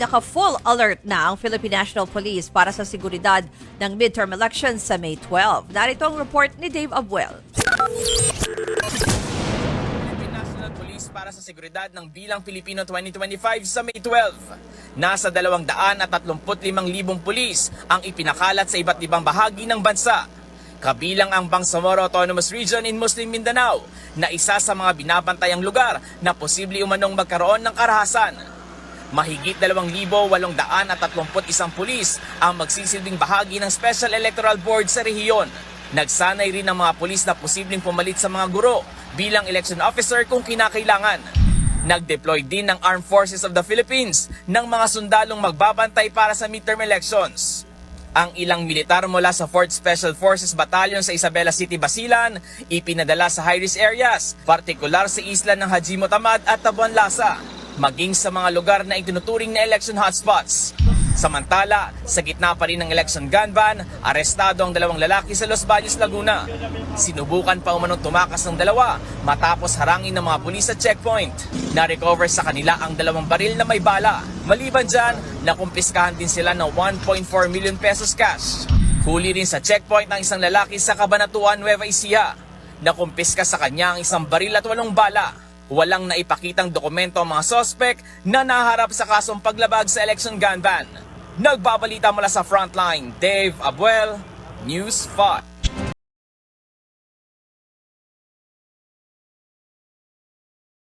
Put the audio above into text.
Naka-full alert na ang Philippine National Police para sa seguridad ng midterm elections sa May 12. Narito ang report ni Dave Abuel. Philippine National Police para sa seguridad ng Bilang Pilipino 2025 sa May 12. Nasa 235,000 pulis ang ipinakalat sa iba't ibang bahagi ng bansa. Kabilang ang Bangsamoro Autonomous Region in Muslim Mindanao na isa sa mga binabantayang lugar na posible umanong magkaroon ng karahasan. Mahigit 2,831 pulis ang magsisilbing bahagi ng Special Electoral Board sa rehiyon. Nagsanay rin ang mga pulis na posibleng pumalit sa mga guro bilang election officer kung kinakailangan. Nag-deploy din ng Armed Forces of the Philippines ng mga sundalong magbabantay para sa midterm elections. Ang ilang militar mula sa 4th Special Forces Battalion sa Isabela City, Basilan, ipinadala sa high-risk areas, partikular sa isla ng Haji Motamad at Tabuan Lasa, maging sa mga lugar na itinuturing na election hotspots. Samantala, sa gitna pa rin ng election gun ban, arestado ang 2 lalaki sa Los Baños, Laguna. Sinubukan pa umanong tumakas ng 2 matapos harangin ng mga pulis sa checkpoint. Na-recover sa kanila ang 2 baril na may bala. Maliban dyan, nakumpiskahan din sila ng 1.4 million pesos cash. Huli rin sa checkpoint ng isang lalaki sa Cabanatuan, Nueva Ecija. Nakumpiska sa kanya ang 1 baril at 8 bala. Walang naipakitang dokumento ang mga sospek na naharap sa kasong paglabag sa election gun ban. Nagbabalita mula sa Frontline, Dave Abuel, News 5.